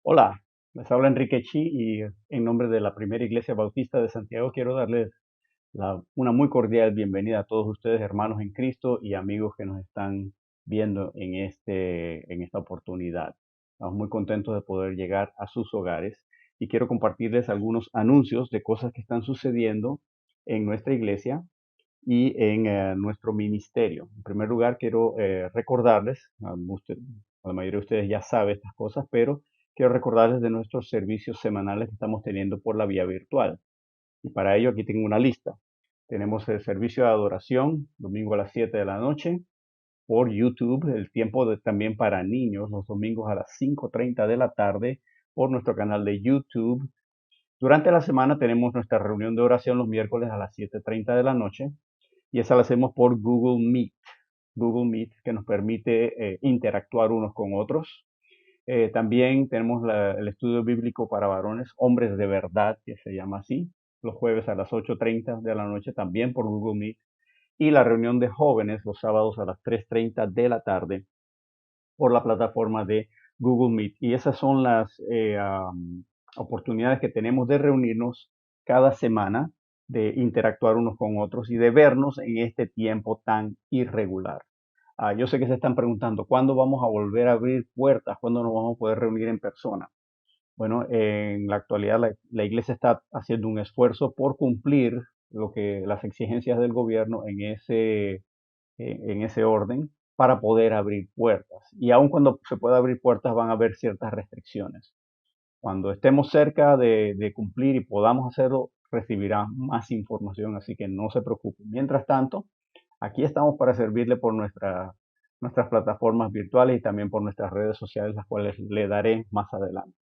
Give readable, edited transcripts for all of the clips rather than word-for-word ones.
Hola, les habla Enrique Chi y en nombre de la Primera Iglesia Bautista de Santiago quiero darles una muy cordial bienvenida a todos ustedes, hermanos en Cristo y amigos que nos están viendo en esta oportunidad. Estamos muy contentos de poder llegar a sus hogares y quiero compartirles algunos anuncios de cosas que están sucediendo en nuestra iglesia y en nuestro ministerio. En primer lugar, quiero recordarles, la mayoría de ustedes ya sabe estas cosas, pero quiero recordarles de nuestros servicios semanales que estamos teniendo por la vía virtual. Y para ello aquí tengo una lista. Tenemos el servicio de adoración, domingo a las 7 de la noche, por YouTube, el tiempo también para niños, los domingos a las 5:30 de la tarde, por nuestro canal de YouTube. Durante la semana tenemos nuestra reunión de oración los miércoles a las 7:30 de la noche y esa la hacemos por Google Meet, que nos permite interactuar unos con otros. También tenemos el estudio bíblico para varones, hombres de verdad, que se llama así, los jueves a las 8:30 de la noche, también por Google Meet. Y la reunión de jóvenes los sábados a las 3:30 de la tarde por la plataforma de Google Meet. Y esas son las oportunidades que tenemos de reunirnos cada semana, de interactuar unos con otros y de vernos en este tiempo tan irregular. Yo sé que se están preguntando, ¿cuándo vamos a volver a abrir puertas? ¿Cuándo nos vamos a poder reunir en persona? Bueno, en la actualidad la iglesia está haciendo un esfuerzo por cumplir las exigencias del gobierno en ese orden para poder abrir puertas. Y aun cuando se pueda abrir puertas van a haber ciertas restricciones. Cuando estemos cerca de cumplir y podamos hacerlo, recibirá más información, así que no se preocupen. Mientras tanto, aquí estamos para servirle por nuestras plataformas virtuales y también por nuestras redes sociales, las cuales le daré más adelante.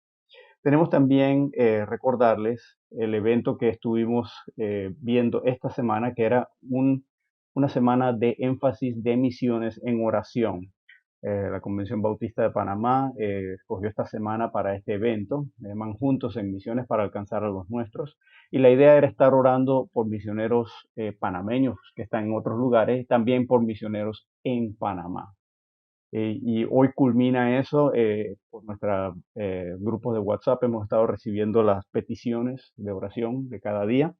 Tenemos también recordarles el evento que estuvimos viendo esta semana, que era una semana de énfasis de misiones en oración. La Convención Bautista de Panamá escogió esta semana para este evento, llaman Juntos en Misiones para alcanzar a los nuestros, y la idea era estar orando por misioneros panameños que están en otros lugares, y también por misioneros en Panamá. Y hoy culmina eso, por nuestro grupo de WhatsApp hemos estado recibiendo las peticiones de oración de cada día,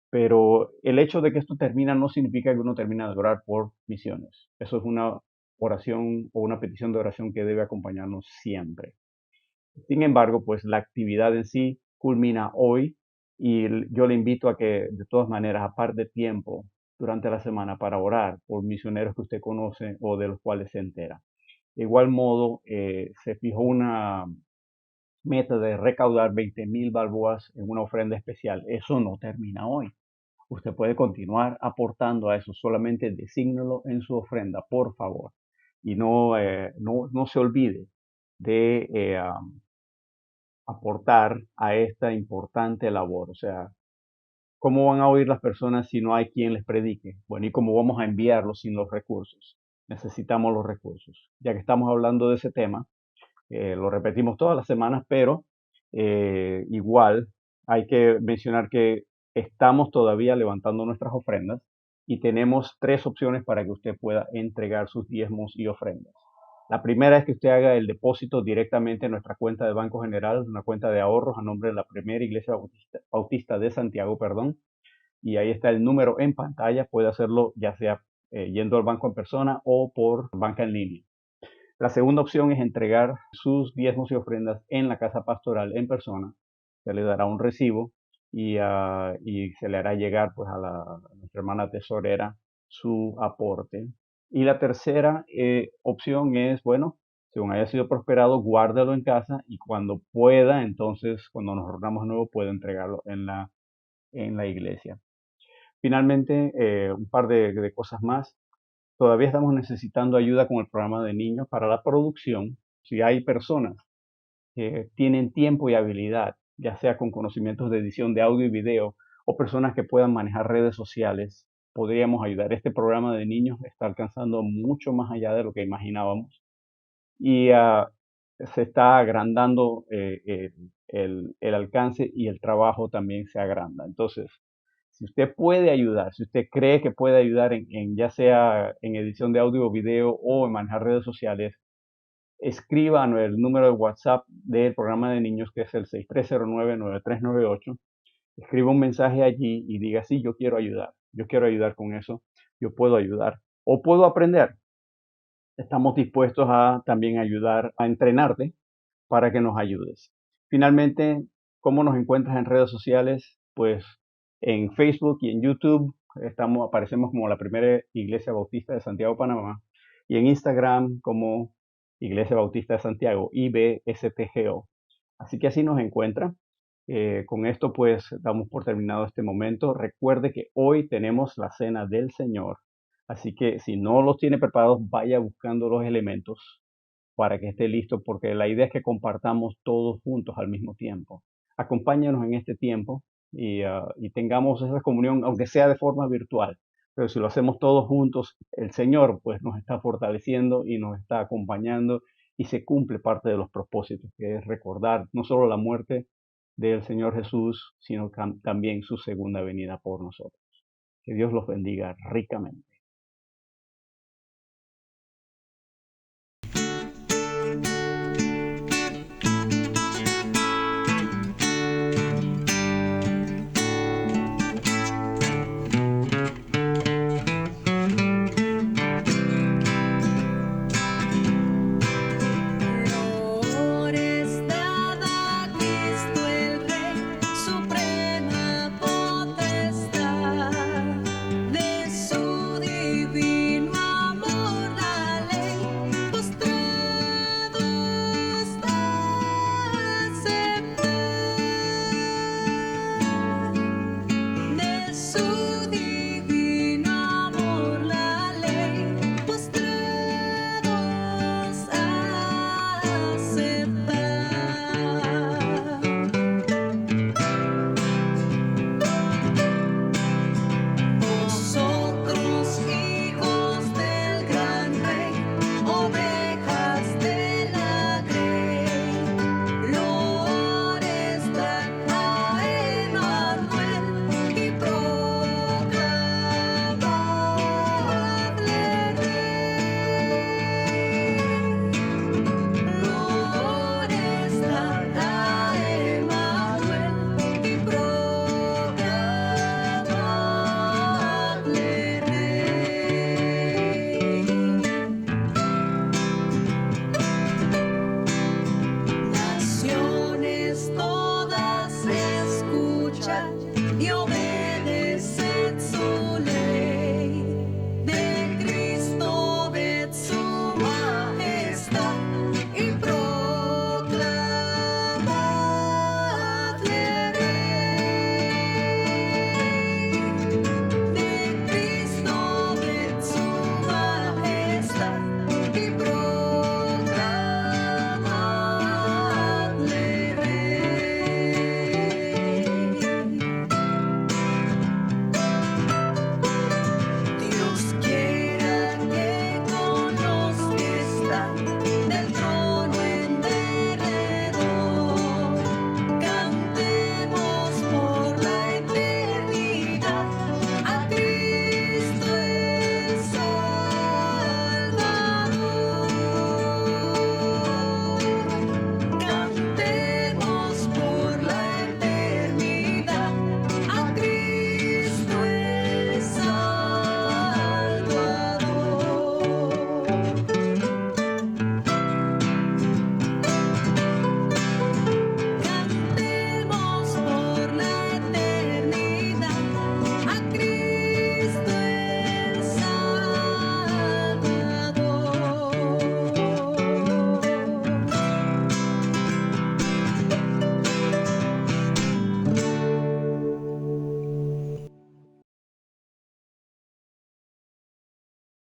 pero el hecho de que esto termina no significa que uno termina de orar por misiones. Eso es una oración o una petición de oración que debe acompañarnos siempre. Sin embargo, pues la actividad en sí culmina hoy y yo le invito a que de todas maneras aparte tiempo durante la semana para orar por misioneros que usted conoce o de los cuales se entera. De igual modo, se fijó una meta de recaudar 20,000 balboas en una ofrenda especial. Eso no termina hoy. Usted puede continuar aportando a eso, solamente desígnelo en su ofrenda, por favor. Y no se olvide de aportar a esta importante labor. O sea, ¿cómo van a oír las personas si no hay quien les predique? Bueno, ¿y cómo vamos a enviarlos sin los recursos? Necesitamos los recursos. Ya que estamos hablando de ese tema, lo repetimos todas las semanas, pero igual hay que mencionar que estamos todavía levantando nuestras ofrendas y tenemos tres opciones para que usted pueda entregar sus diezmos y ofrendas. La primera es que usted haga el depósito directamente en nuestra cuenta de Banco General, una cuenta de ahorros a nombre de la Primera Iglesia Bautista de Santiago, perdón, y ahí está el número en pantalla. Puede hacerlo ya sea yendo al banco en persona o por banca en línea. La segunda opción es entregar sus diezmos y ofrendas en la casa pastoral en persona. Se le dará un recibo y se le hará llegar pues a nuestra hermana tesorera su aporte. Y la tercera opción es, bueno, según haya sido prosperado, guárdelo en casa y cuando pueda, entonces, cuando nos reunamos de nuevo, puede entregarlo en la iglesia. Finalmente, un par de cosas más. Todavía estamos necesitando ayuda con el programa de niños para la producción. Si hay personas que tienen tiempo y habilidad, ya sea con conocimientos de edición de audio y video, o personas que puedan manejar redes sociales, podríamos ayudar. Este programa de niños está alcanzando mucho más allá de lo que imaginábamos y se está agrandando el alcance y el trabajo también se agranda. Entonces, si usted puede ayudar, si usted cree que puede ayudar ya sea en edición de audio o video o en manejar redes sociales, escriba el número de WhatsApp del programa de niños, que es el 6309-9398. Escriba un mensaje allí y diga, sí, yo quiero ayudar con eso, yo puedo ayudar o puedo aprender. Estamos dispuestos a también ayudar, a entrenarte para que nos ayudes. Finalmente, ¿cómo nos encuentras en redes sociales? Pues en Facebook y en YouTube aparecemos como la primera Iglesia Bautista de Santiago, Panamá, y en Instagram como Iglesia Bautista de Santiago, IBSTGO. Así que así nos encuentra. Con esto pues damos por terminado este momento. Recuerde que hoy tenemos la cena del Señor. Así que si no los tiene preparados, vaya buscando los elementos para que esté listo, porque la idea es que compartamos todos juntos al mismo tiempo. Acompáñanos en este tiempo y tengamos esa comunión, aunque sea de forma virtual. Pero si lo hacemos todos juntos, el Señor pues nos está fortaleciendo y nos está acompañando y se cumple parte de los propósitos, que es recordar no solo la muerte del Señor Jesús, sino también su segunda venida por nosotros. Que Dios los bendiga ricamente.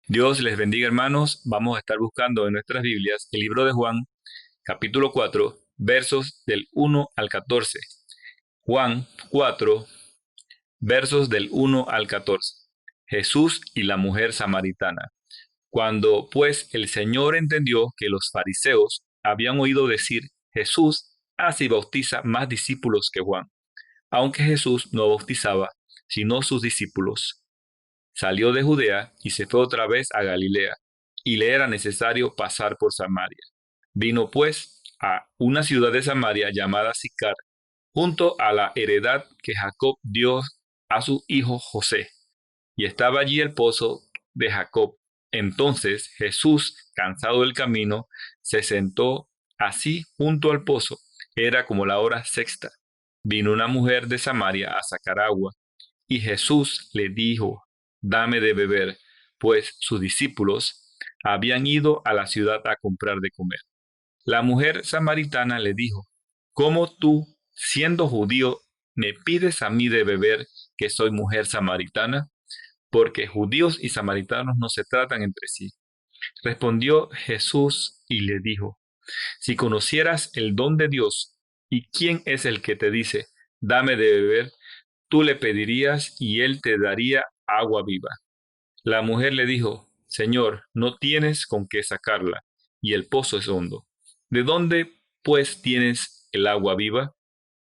Dios les bendiga, hermanos. Vamos a estar buscando en nuestras Biblias el libro de Juan, capítulo 4, versos del 1 al 14. Juan 4, versos del 1 al 14. Jesús y la mujer samaritana. Cuando pues el Señor entendió que los fariseos habían oído decir, Jesús hace y bautiza más discípulos que Juan, aunque Jesús no bautizaba, sino sus discípulos. Salió de Judea y se fue otra vez a Galilea, y le era necesario pasar por Samaria. Vino pues a una ciudad de Samaria llamada Sicar, junto a la heredad que Jacob dio a su hijo José, y estaba allí el pozo de Jacob. Entonces Jesús, cansado del camino, se sentó así junto al pozo. Era como la hora sexta. Vino una mujer de Samaria a sacar agua, y Jesús le dijo: Dame de beber, pues sus discípulos habían ido a la ciudad a comprar de comer. La mujer samaritana le dijo: ¿Cómo tú, siendo judío, me pides a mí de beber, que soy mujer samaritana? Porque judíos y samaritanos no se tratan entre sí. Respondió Jesús y le dijo: Si conocieras el don de Dios y quién es el que te dice: Dame de beber, tú le pedirías y él te daría agua viva. La mujer le dijo: Señor, no tienes con qué sacarla, y el pozo es hondo. ¿De dónde, pues, tienes el agua viva?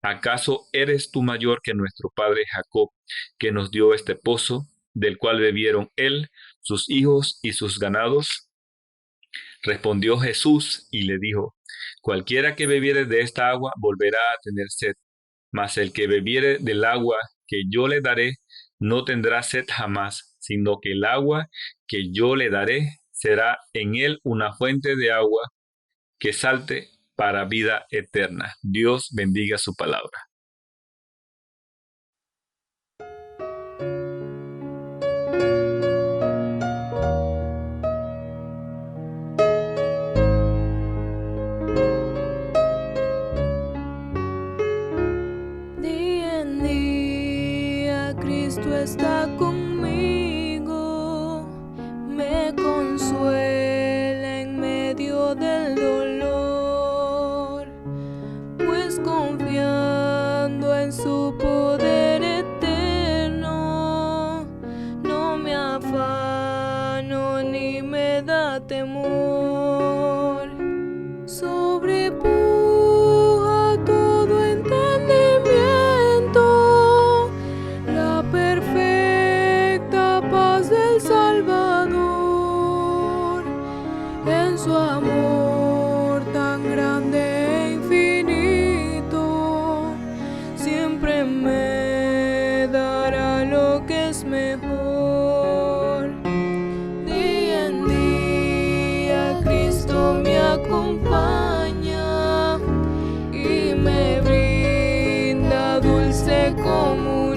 ¿Acaso eres tú mayor que nuestro padre Jacob, que nos dio este pozo, del cual bebieron él, sus hijos y sus ganados? Respondió Jesús y le dijo: Cualquiera que bebiere de esta agua volverá a tener sed, mas el que bebiere del agua que yo le daré no tendrá sed jamás, sino que el agua que yo le daré será en él una fuente de agua que salte para vida eterna. Dios bendiga su palabra. Día en día Cristo está conmigo, me consuela en medio del dolor, pues confiando en su poder eterno, no me afano ni me da temor. Sobrepuja todo entendimiento la perfecta paz del Salvador. En su amor tan grande e infinito, siempre me dará lo que es mejor. Día en día Cristo me acompaña y me brinda dulce comunión.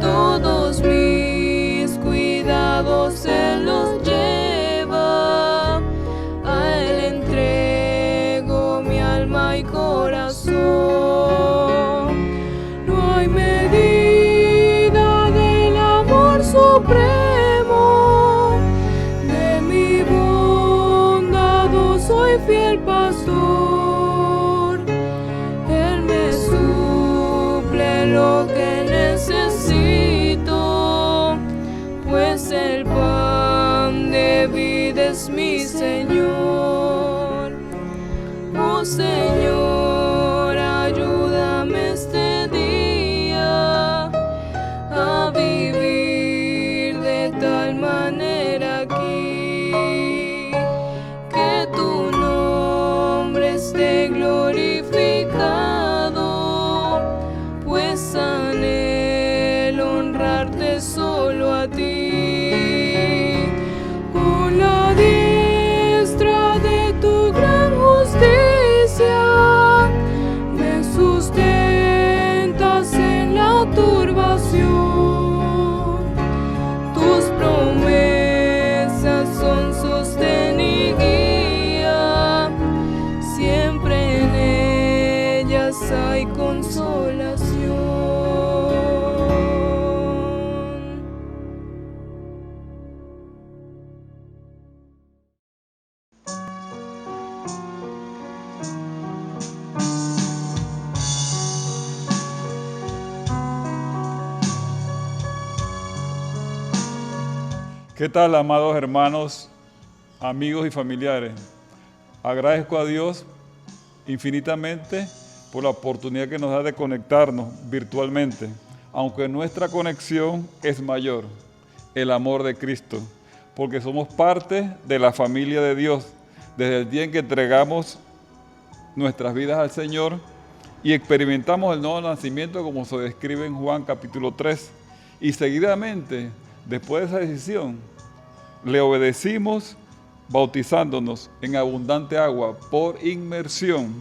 Todos mis cuidados Él los lleva, a Él entrego mi alma y corazón. No hay medida del amor supremo, de mi bondad soy fiel pastor. Él me suple lo que necesito, pues el pan de vida es mi Señor. Oh Señor, ayúdame este día a vivir de tal manera aquí, que tu nombre esté glorificado, pues anhelo honrarte solo a ti. Con la diestra de tu gran justicia me sustentas en la turbación. Tus promesas son sostén y guía, siempre en ellas hay consolación. ¿Qué tal, amados hermanos, amigos y familiares? Agradezco a Dios infinitamente por la oportunidad que nos da de conectarnos virtualmente, aunque nuestra conexión es mayor, el amor de Cristo, porque somos parte de la familia de Dios, desde el día en que entregamos nuestras vidas al Señor y experimentamos el nuevo nacimiento como se describe en Juan capítulo 3. Y seguidamente, después de esa decisión, le obedecimos bautizándonos en abundante agua por inmersión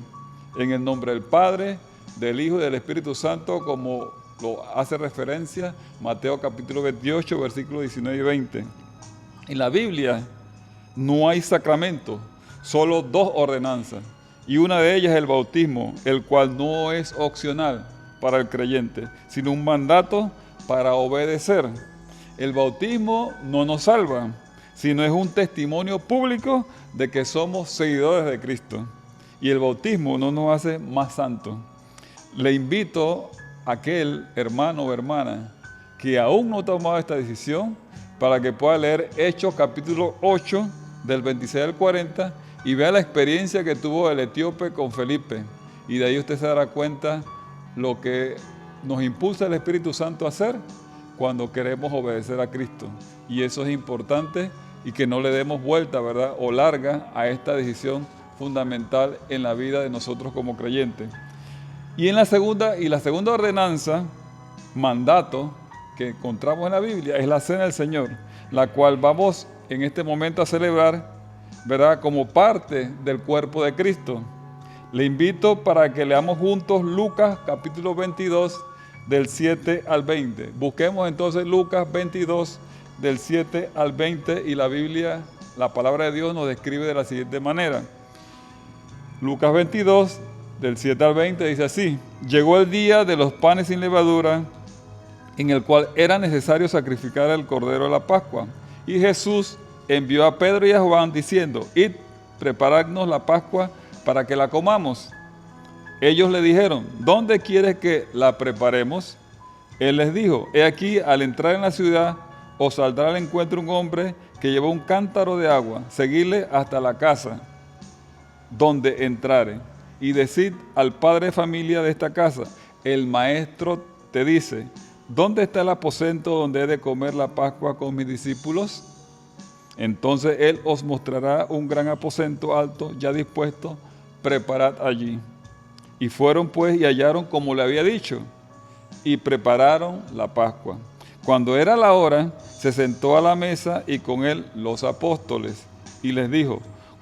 en el nombre del Padre, del Hijo y del Espíritu Santo, como lo hace referencia Mateo capítulo 28, versículos 19 y 20. En la Biblia no hay sacramento, solo 2 ordenanzas, y una de ellas es el bautismo, el cual no es opcional para el creyente, sino un mandato para obedecer. El bautismo no nos salva, sino es un testimonio público de que somos seguidores de Cristo. Y el bautismo no nos hace más santos. Le invito a aquel hermano o hermana que aún no ha tomado esta decisión para que pueda leer Hechos capítulo 8 del 26 al 40 y vea la experiencia que tuvo el etíope con Felipe. Y de ahí usted se dará cuenta lo que nos impulsa el Espíritu Santo a hacer cuando queremos obedecer a Cristo. Y eso es importante y que no le demos vuelta, ¿verdad? O larga a esta decisión fundamental en la vida de nosotros como creyentes. Y la segunda ordenanza, mandato, que encontramos en la Biblia, es la Cena del Señor, la cual vamos en este momento a celebrar, ¿verdad? Como parte del cuerpo de Cristo. Le invito para que leamos juntos Lucas capítulo 22, del 7 al 20. Busquemos entonces Lucas 22, del 7 al 20, y la Biblia, la palabra de Dios nos describe de la siguiente manera. Lucas 22, del 7 al 20, dice así: llegó el día de los panes sin levadura, en el cual era necesario sacrificar el cordero de la Pascua. Y Jesús envió a Pedro y a Juan diciendo: id, preparadnos la Pascua para que la comamos. Ellos le dijeron: ¿dónde quieres que la preparemos? Él les dijo: he aquí, al entrar en la ciudad, os saldrá al encuentro un hombre que lleva un cántaro de agua. Seguidle hasta la casa donde entrare, y decid al padre de familia de esta casa: el maestro te dice, ¿dónde está el aposento donde he de comer la Pascua con mis discípulos? Entonces él os mostrará un gran aposento alto, ya dispuesto, preparad allí. Y fueron pues y hallaron como le había dicho, y prepararon la Pascua. Cuando era la hora, se sentó a la mesa y con él los apóstoles, y les dijo: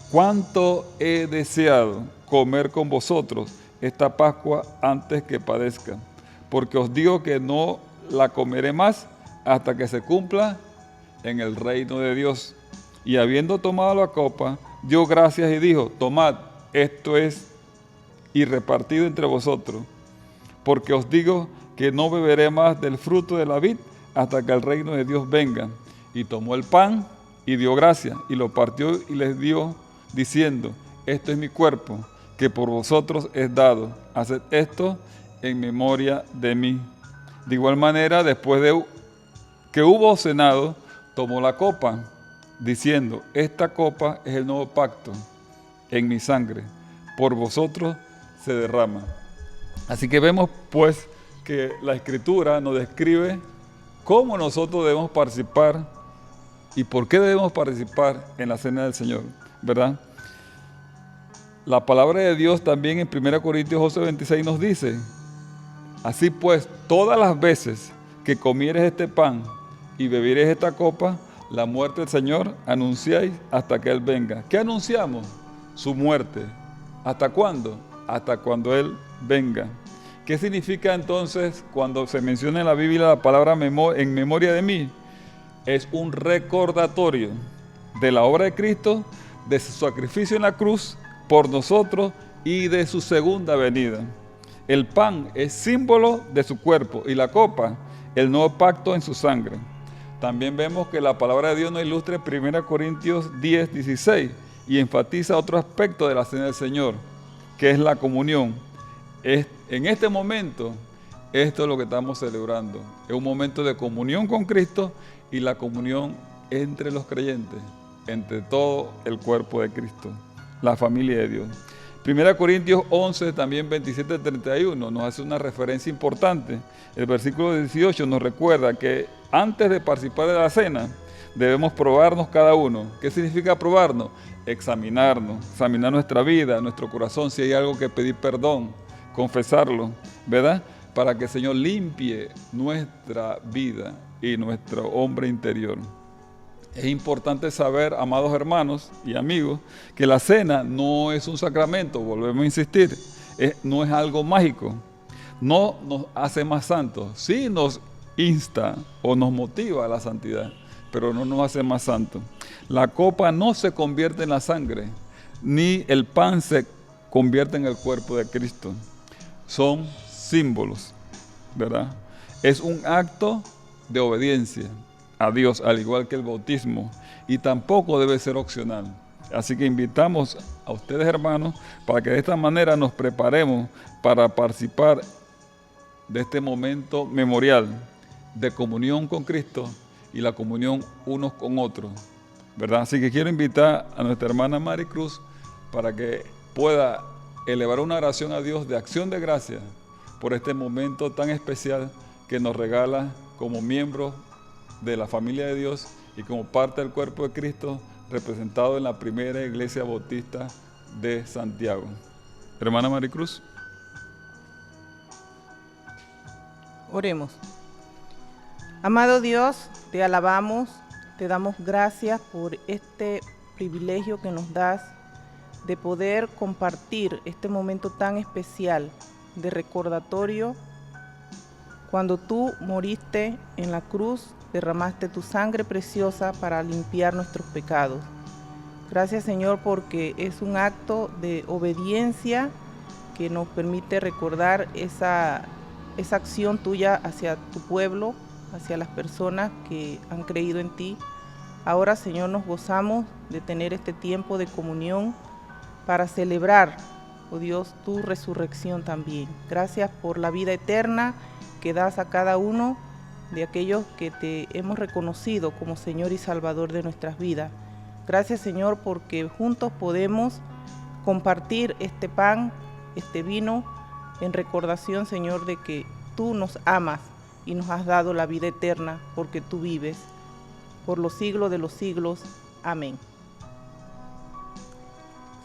cuánto he deseado comer con vosotros esta Pascua antes que padezca, porque os digo que no la comeré más hasta que se cumpla en el reino de Dios. Y habiendo tomado la copa, dio gracias y dijo: tomad, esto es, y repartido entre vosotros, porque os digo que no beberé más del fruto de la vid hasta que el reino de Dios venga. Y tomó el pan y dio gracias, y lo partió y les dio, diciendo: esto es mi cuerpo, que por vosotros es dado. Haced esto en memoria de mí. De igual manera, después de que hubo cenado, tomó la copa, diciendo: esta copa es el nuevo pacto en mi sangre, por vosotros se derrama. Así que vemos pues que la Escritura nos describe cómo nosotros debemos participar y por qué debemos participar en la Cena del Señor, ¿verdad? La palabra de Dios también en 1 Corintios 11:26 nos dice: así pues, todas las veces que comieres este pan y bebieres esta copa, la muerte del Señor anunciáis hasta que Él venga. ¿Qué anunciamos? Su muerte. ¿Hasta cuándo? Hasta cuando Él venga. ¿Qué significa entonces cuando se menciona en la Biblia la palabra en memoria de mí? Es un recordatorio de la obra de Cristo, de su sacrificio en la cruz por nosotros y de su segunda venida. El pan es símbolo de su cuerpo y la copa, el nuevo pacto en su sangre. También vemos que la palabra de Dios nos ilustra en 1 Corintios 10:16 y enfatiza otro aspecto de la Cena del Señor, que es la comunión. En este momento, esto es lo que estamos celebrando. Es un momento de comunión con Cristo y la comunión entre los creyentes, entre todo el cuerpo de Cristo, la familia de Dios. 1 Corintios 11, también 27-31, nos hace una referencia importante. El versículo 18 nos recuerda que antes de participar de la cena, debemos probarnos cada uno. ¿Qué significa probarnos? Examinarnos, examinar nuestra vida, nuestro corazón, si hay algo que pedir perdón, confesarlo, ¿verdad? Para que el Señor limpie nuestra vida y nuestro hombre interior. Es importante saber, amados hermanos y amigos, que la cena no es un sacramento, volvemos a insistir, no es algo mágico, no nos hace más santos, sí nos insta o nos motiva a la santidad, pero no nos hace más santos. La copa no se convierte en la sangre, ni el pan se convierte en el cuerpo de Cristo. Son símbolos, ¿verdad? Es un acto de obediencia a Dios, al igual que el bautismo, y tampoco debe ser opcional. Así que invitamos a ustedes, hermanos, para que de esta manera nos preparemos para participar de este momento memorial de comunión con Cristo y la comunión unos con otros, ¿verdad? Así que quiero invitar a nuestra hermana Maricruz para que pueda elevar una oración a Dios de acción de gracias por este momento tan especial que nos regala como miembros de la familia de Dios y como parte del cuerpo de Cristo representado en la primera iglesia bautista de Santiago. Hermana Maricruz. Oremos. Amado Dios, te alabamos, te damos gracias por este privilegio que nos das de poder compartir este momento tan especial de recordatorio cuando tú moriste en la cruz, derramaste tu sangre preciosa para limpiar nuestros pecados. Gracias, Señor, porque es un acto de obediencia que nos permite recordar esa acción tuya hacia tu pueblo, hacia las personas que han creído en ti. Ahora, Señor, nos gozamos de tener este tiempo de comunión para celebrar, oh Dios, tu resurrección también. Gracias por la vida eterna que das a cada uno de aquellos que te hemos reconocido como Señor y Salvador de nuestras vidas. Gracias, Señor, porque juntos podemos compartir este pan, este vino, en recordación, Señor, de que tú nos amas y nos has dado la vida eterna porque tú vives por los siglos de los siglos. Amén.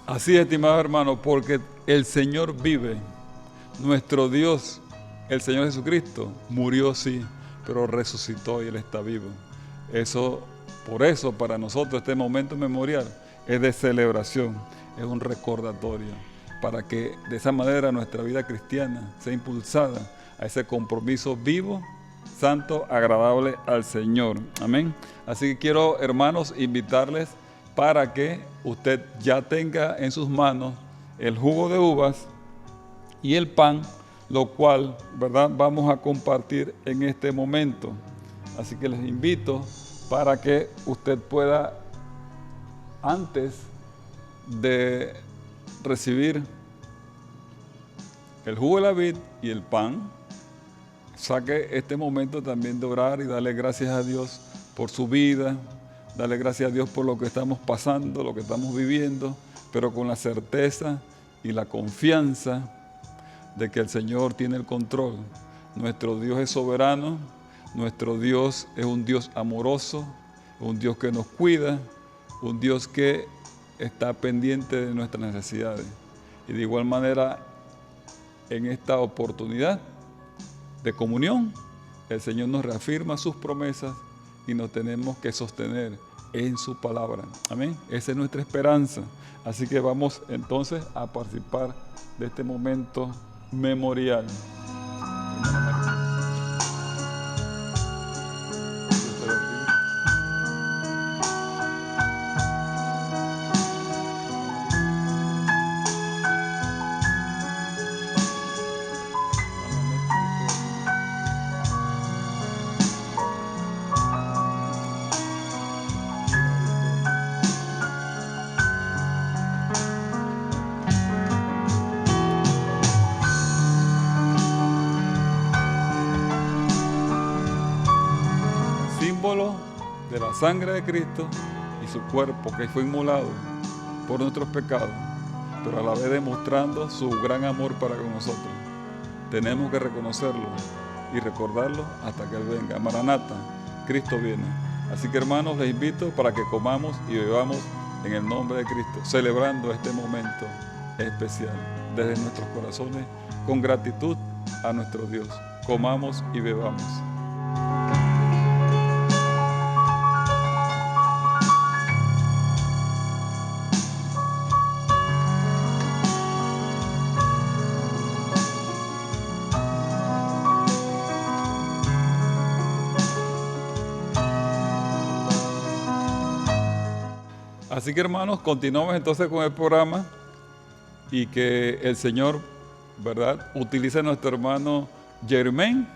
Así es, estimado hermano, porque el Señor vive. Nuestro Dios, el Señor Jesucristo, murió sí, pero resucitó y Él está vivo. Por eso, para nosotros este momento memorial es de celebración, es un recordatorio, para que de esa manera nuestra vida cristiana sea impulsada a ese compromiso vivo, santo, agradable al Señor. Amén. Así que quiero, hermanos, invitarles para que usted ya tenga en sus manos el jugo de uvas y el pan, lo cual, ¿verdad?, vamos a compartir en este momento. Así que les invito para que usted pueda, antes de recibir el jugo de la vid y el pan, saque este momento también de orar y darle gracias a Dios por su vida, darle gracias a Dios por lo que estamos pasando, lo que estamos viviendo, pero con la certeza y la confianza de que el Señor tiene el control. Nuestro Dios es soberano, nuestro Dios es un Dios amoroso, un Dios que nos cuida, un Dios que está pendiente de nuestras necesidades. Y de igual manera, en esta oportunidad de comunión, el Señor nos reafirma sus promesas y nos tenemos que sostener en su palabra. Amén. Esa es nuestra esperanza. Así que vamos entonces a participar de este momento memorial. Símbolo de la sangre de Cristo y su cuerpo que fue inmolado por nuestros pecados, pero a la vez demostrando su gran amor para con nosotros. Tenemos que reconocerlo y recordarlo hasta que Él venga. Maranata, Cristo viene. Así que hermanos, les invito para que comamos y bebamos en el nombre de Cristo, celebrando este momento especial desde nuestros corazones con gratitud a nuestro Dios. Comamos y bebamos. Así que hermanos, continuamos entonces con el programa y que el Señor, ¿verdad?, utilice a nuestro hermano Germain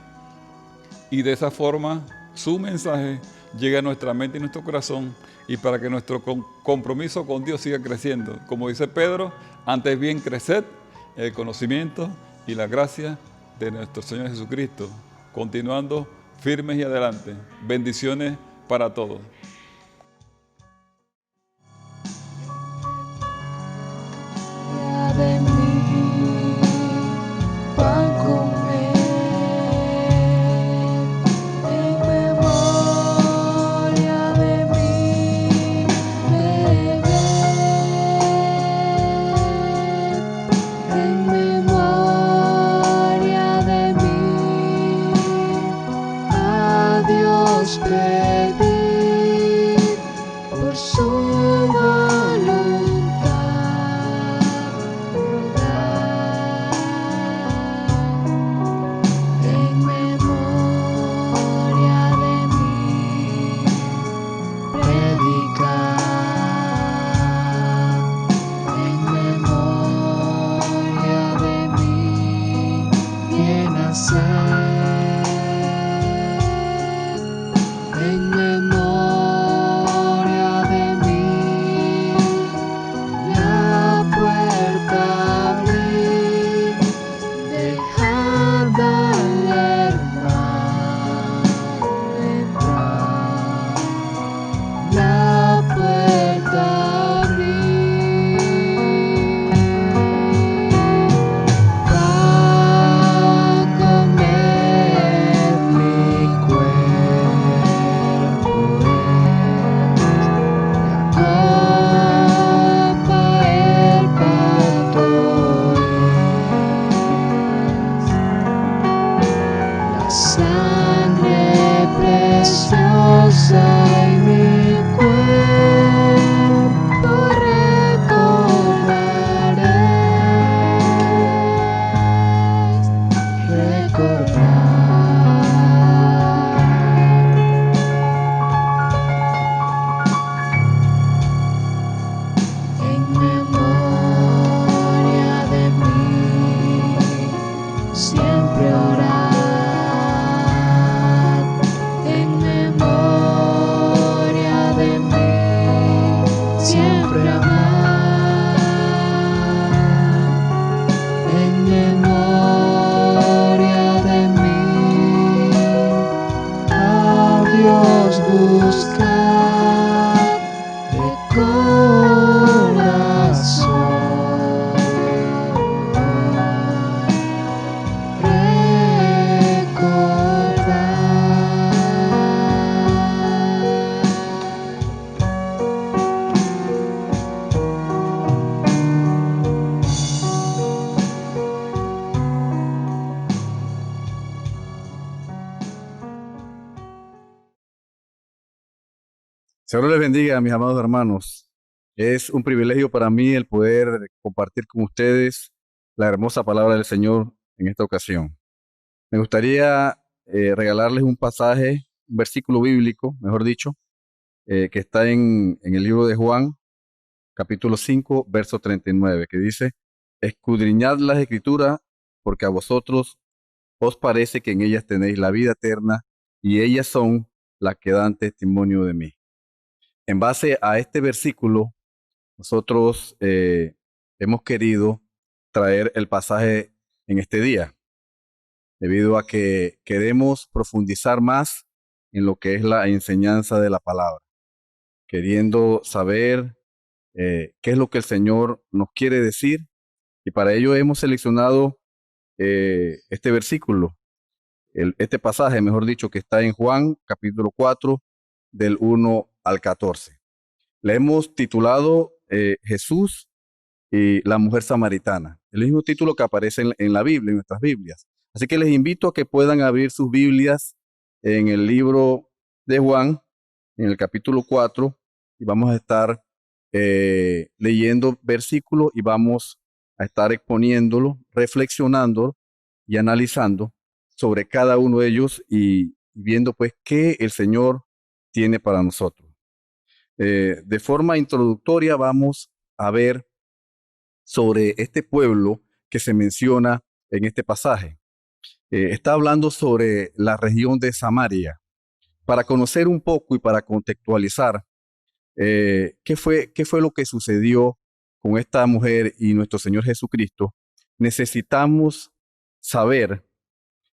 y de esa forma su mensaje llegue a nuestra mente y nuestro corazón y para que nuestro compromiso con Dios siga creciendo. Como dice Pedro, antes bien creced en el conocimiento y la gracia de nuestro Señor Jesucristo. Continuando firmes y adelante. Bendiciones para todos. De mí, pan comer, en memoria de mí, beber, en memoria de mí, a Dios pedir por su voluntad. En memoria de mí, predicar. En memoria de mí, bien hacer. En memoria de mí, la puerta abrir, dejar al hermano entrar, la puerta abrir, para comer mi cuerpo la copa el pato la sangre preciosa y mi cuerpo en memoria de mí, siempre orar. En memoria de mí, siempre amar. En memoria de mí, a Dios buscar de corazón, Señor les bendiga, mis amados hermanos. Es un privilegio para mí el poder compartir con ustedes la hermosa palabra del Señor en esta ocasión. Me gustaría regalarles un pasaje, un versículo bíblico, mejor dicho, que está en el libro de Juan, capítulo 5, verso 39, que dice: escudriñad las Escrituras, porque a vosotros os parece que en ellas tenéis la vida eterna, y ellas son las que dan testimonio de mí. En base a este versículo, nosotros hemos querido traer el pasaje en este día, debido a que queremos profundizar más en lo que es la enseñanza de la palabra, queriendo saber qué es lo que el Señor nos quiere decir, y para ello hemos seleccionado este versículo, este pasaje, mejor dicho, que está en Juan capítulo 4, del 1 al 14. Le hemos titulado Jesús y la mujer samaritana, el mismo título que aparece en la Biblia, en nuestras Biblias. Así que les invito a que puedan abrir sus Biblias en el libro de Juan, en el capítulo 4, y vamos a estar leyendo versículos y vamos a estar exponiéndolo, reflexionando y analizando sobre cada uno de ellos y viendo pues qué el Señor tiene para nosotros. De forma introductoria vamos a ver sobre este pueblo que se menciona en este pasaje. Está hablando sobre la región de Samaria. Para conocer un poco y para contextualizar ¿qué fue lo que sucedió con esta mujer y nuestro Señor Jesucristo? Necesitamos saber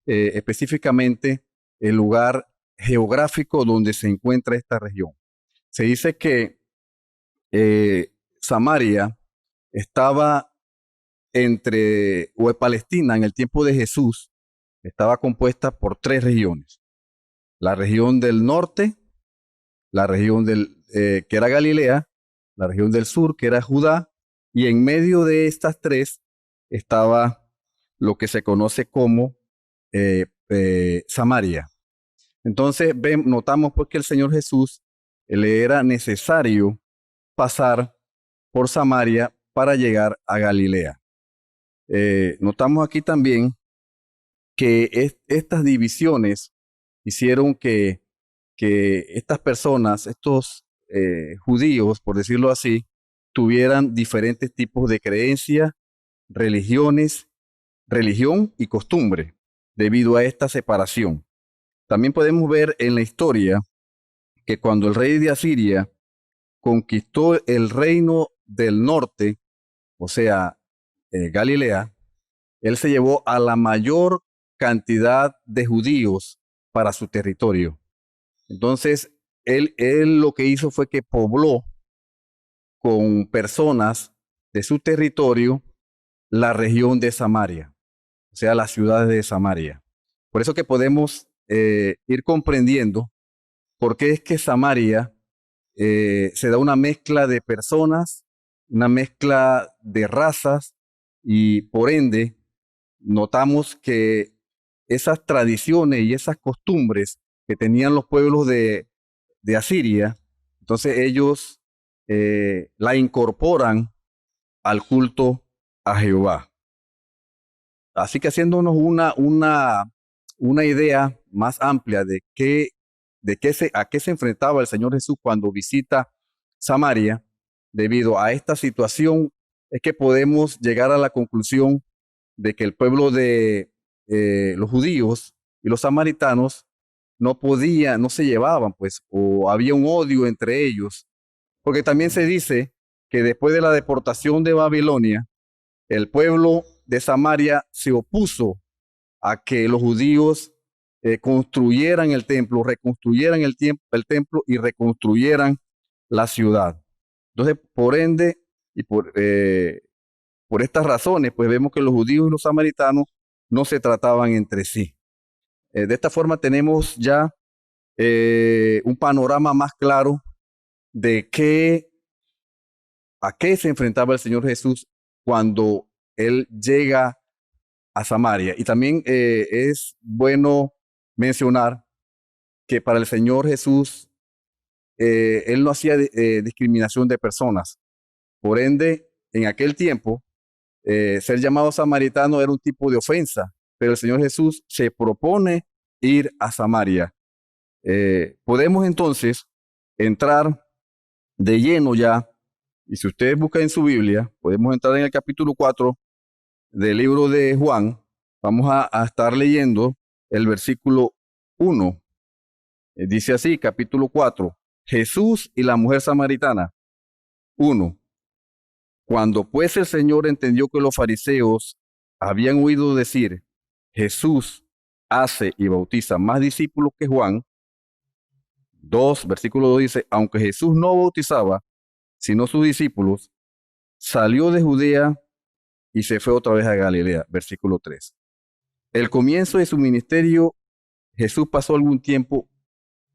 específicamente el lugar geográfico donde se encuentra esta región. Se dice que Samaria estaba Palestina en el tiempo de Jesús estaba compuesta por 3 regiones. La región del norte, la región que era Galilea, la región del sur, que era Judá, y en medio de estas 3 estaba lo que se conoce como Samaria. Entonces notamos pues que el Señor Jesús le era necesario pasar por Samaria para llegar a Galilea. Notamos aquí también que estas divisiones hicieron que estas personas, estos judíos, por decirlo así, tuvieran diferentes tipos de creencias, religión y costumbre, debido a esta separación. También podemos ver en la historia que cuando el rey de Asiria conquistó el reino del norte, o sea, Galilea, él se llevó a la mayor cantidad de judíos para su territorio. Entonces, él lo que hizo fue que pobló con personas de su territorio la región de Samaria, o sea, las ciudades de Samaria. Por eso que podemos ir comprendiendo por qué es que Samaria se da una mezcla de personas, una mezcla de razas, y por ende notamos que esas tradiciones y esas costumbres que tenían los pueblos de Asiria, entonces ellos la incorporan al culto a Jehová. Así que haciéndonos una idea más amplia de a qué se enfrentaba el Señor Jesús cuando visita Samaria, debido a esta situación, es que podemos llegar a la conclusión de que el pueblo de los judíos y los samaritanos no se llevaban, pues, o había un odio entre ellos, porque también se dice que después de la deportación de Babilonia, el pueblo de Samaria se opuso a que los judíos construyeran el templo, reconstruyeran el templo y reconstruyeran la ciudad. Entonces, por ende, y por estas razones, pues vemos que los judíos y los samaritanos no se trataban entre sí. De esta forma tenemos ya un panorama más claro de a qué se enfrentaba el Señor Jesús cuando Él llega a Samaria. Y también es bueno mencionar que para el Señor Jesús, Él no hacía discriminación de personas. Por ende, en aquel tiempo, ser llamado samaritano era un tipo de ofensa, pero el Señor Jesús se propone ir a Samaria. Podemos entonces entrar de lleno ya, y si ustedes buscan en su Biblia, podemos entrar en el capítulo 4 del libro de Juan. Vamos a estar leyendo el versículo 1. Dice así, capítulo 4, Jesús y la mujer samaritana. 1. Cuando pues el Señor entendió que los fariseos habían oído decir, Jesús hace y bautiza más discípulos que Juan. 2, versículo 2 dice, aunque Jesús no bautizaba, sino sus discípulos, salió de Judea y se fue otra vez a Galilea. Versículo 3. El comienzo de su ministerio, Jesús pasó algún tiempo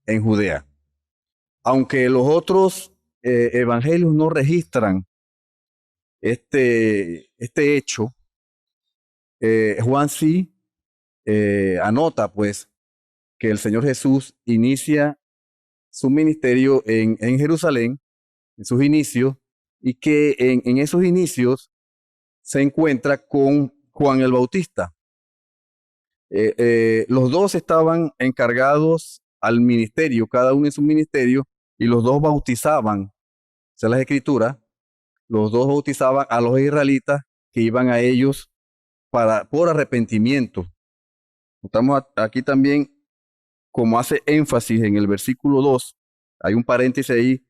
en Judea. aunque los otros evangelios no registran este hecho, Juan sí anota pues que el Señor Jesús inicia su ministerio en Jerusalén, en sus inicios, y que en esos inicios se encuentra con Juan el Bautista. Los dos estaban encargados al ministerio, cada uno en su ministerio, y los dos bautizaban, según las escrituras, los dos bautizaban a los israelitas que iban a ellos por arrepentimiento. Estamos aquí también, como hace énfasis en el versículo 2, hay un paréntesis ahí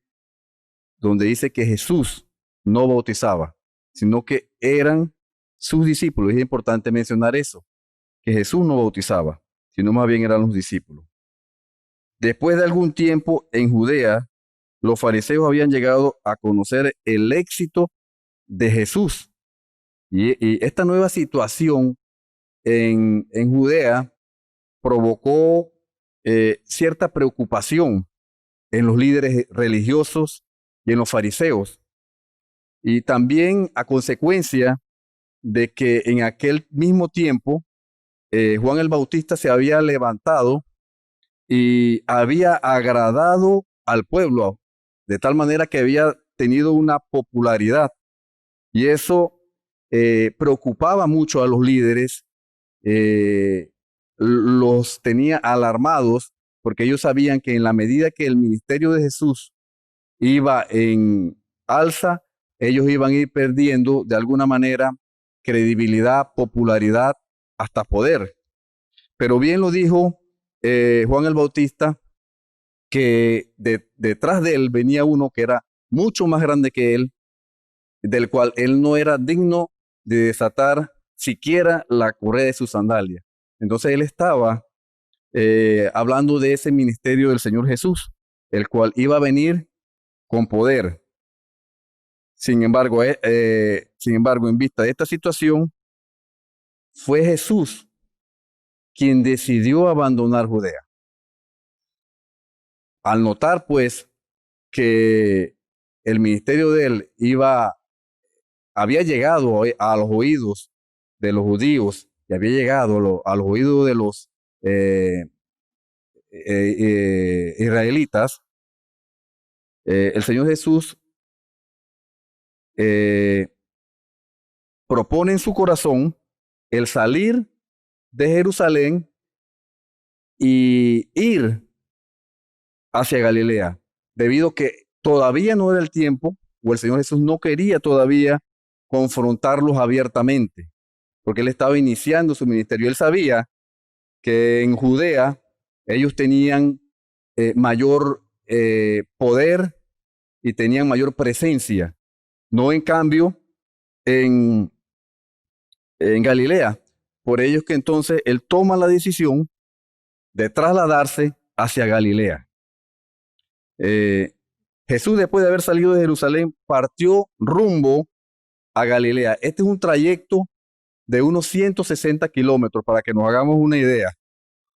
donde dice que Jesús no bautizaba, sino que eran sus discípulos. Es importante mencionar eso, que Jesús no bautizaba, sino más bien eran los discípulos. Después de algún tiempo en Judea, los fariseos habían llegado a conocer el éxito de Jesús. Y esta nueva situación en Judea provocó cierta preocupación en los líderes religiosos y en los fariseos. Y también a consecuencia de que en aquel mismo tiempo Juan el Bautista se había levantado y había agradado al pueblo, de tal manera que había tenido una popularidad. Y eso preocupaba mucho a los líderes, los tenía alarmados, porque ellos sabían que en la medida que el ministerio de Jesús iba en alza, ellos iban a ir perdiendo de alguna manera credibilidad, popularidad, hasta poder. Pero bien lo dijo Juan el Bautista, que detrás de él venía uno que era mucho más grande que él, del cual él no era digno de desatar siquiera la correa de su sandalia. Entonces él estaba hablando de ese ministerio del Señor Jesús, el cual iba a venir con poder. Sin embargo, en vista de esta situación, fue Jesús quien decidió abandonar Judea. Al notar, pues, que el ministerio de él había llegado a los oídos de los judíos y había llegado a los oídos de los israelitas, el Señor Jesús propone en su corazón el salir de Jerusalén y ir hacia Galilea, debido a que todavía no era el tiempo, o el Señor Jesús no quería todavía confrontarlos abiertamente, porque él estaba iniciando su ministerio. Él sabía que en Judea ellos tenían mayor poder y tenían mayor presencia, no en cambio en Galilea. Por ello es que entonces él toma la decisión de trasladarse hacia Galilea. Jesús, después de haber salido de Jerusalén, partió rumbo a Galilea. Este es un trayecto de unos 160 kilómetros, para que nos hagamos una idea.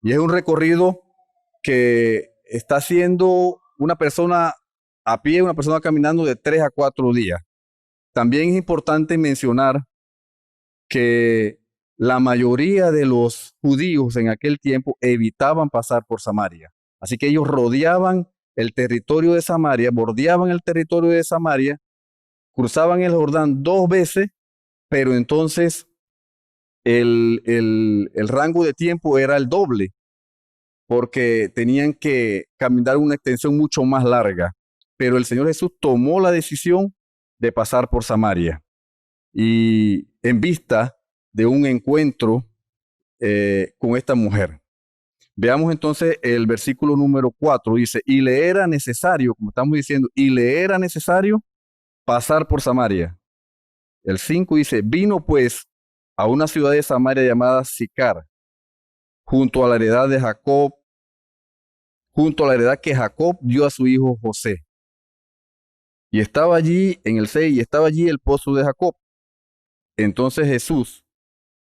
Y es un recorrido que está haciendo una persona a pie, una persona caminando, de 3 a 4 días. También es importante mencionar que la mayoría de los judíos en aquel tiempo evitaban pasar por Samaria. Así que ellos rodeaban el territorio de Samaria, bordeaban el territorio de Samaria, cruzaban el Jordán 2 veces, pero entonces el rango de tiempo era el doble, porque tenían que caminar una extensión mucho más larga. Pero el Señor Jesús tomó la decisión de pasar por Samaria, y en vista de un encuentro con esta mujer. Veamos entonces el versículo número 4, dice, y le era necesario, como estamos diciendo, y le era necesario pasar por Samaria. El 5 dice, vino pues a una ciudad de Samaria llamada Sicar, junto a la heredad de Jacob, junto a la heredad que Jacob dio a su hijo José. Y estaba allí, en el 6, y estaba allí el pozo de Jacob. Entonces Jesús,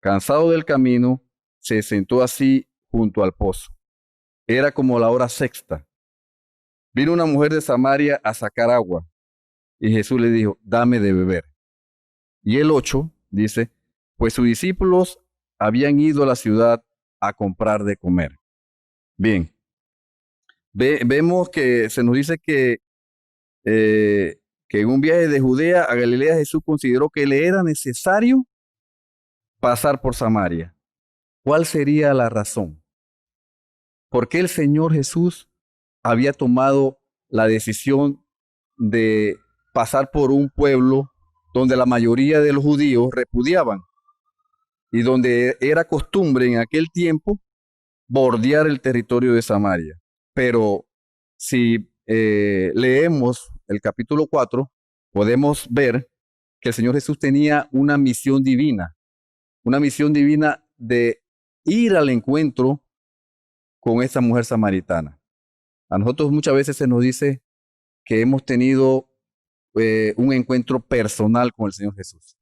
cansado del camino, se sentó así junto al pozo. Era como la hora sexta. vino una mujer de Samaria a sacar agua y Jesús le dijo, dame de beber. Y el 8 dice, pues sus discípulos habían ido a la ciudad a comprar de comer. Bien, vemos que se nos dice que en un viaje de Judea a Galilea Jesús consideró que le era necesario pasar por Samaria. ¿Cuál sería la razón? ¿Por qué el Señor Jesús había tomado la decisión de pasar por un pueblo donde la mayoría de los judíos repudiaban y donde era costumbre en aquel tiempo bordear el territorio de Samaria? Pero si leemos el capítulo 4, podemos ver que el Señor Jesús tenía una misión divina de ir al encuentro con esta mujer samaritana. A nosotros muchas veces se nos dice que hemos tenido un encuentro personal con el Señor Jesús.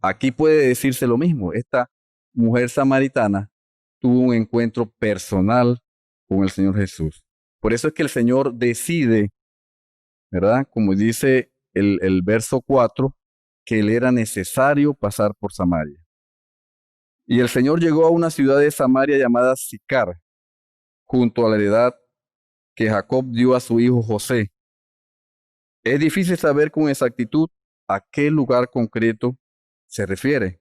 Aquí puede decirse lo mismo. Esta mujer samaritana tuvo un encuentro personal con el Señor Jesús. Por eso es que el Señor decide, ¿verdad? Como dice el verso 4, que le era necesario pasar por Samaria. Y el Señor llegó a una ciudad de Samaria llamada Sicar, junto a la heredad que Jacob dio a su hijo José. Es difícil saber con exactitud a qué lugar concreto se refiere,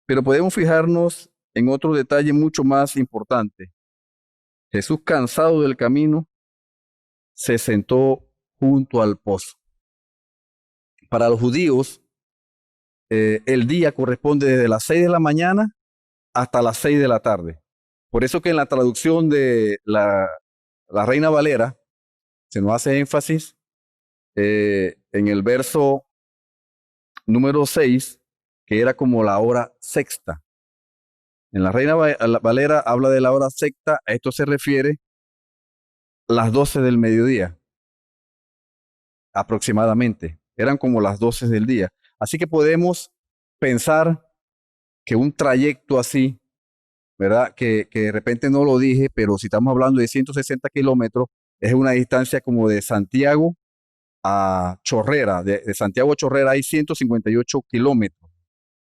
pero podemos fijarnos en otro detalle mucho más importante. Jesús, cansado del camino, se sentó junto al pozo. Para los judíos, el día corresponde desde las 6 de la mañana hasta las 6 de la tarde. Por eso que en la traducción de la Reina Valera se nos hace énfasis en el verso número 6, que era como la hora sexta. En la Reina Valera habla de la hora sexta, a esto se refiere las 12 del mediodía, aproximadamente. Eran como las 12 del día. Así que podemos pensar que un trayecto así, ¿verdad? Que de repente no lo dije, pero si estamos hablando de 160 kilómetros, es una distancia como de Santiago a Chorrera. De Santiago a Chorrera hay 158 kilómetros.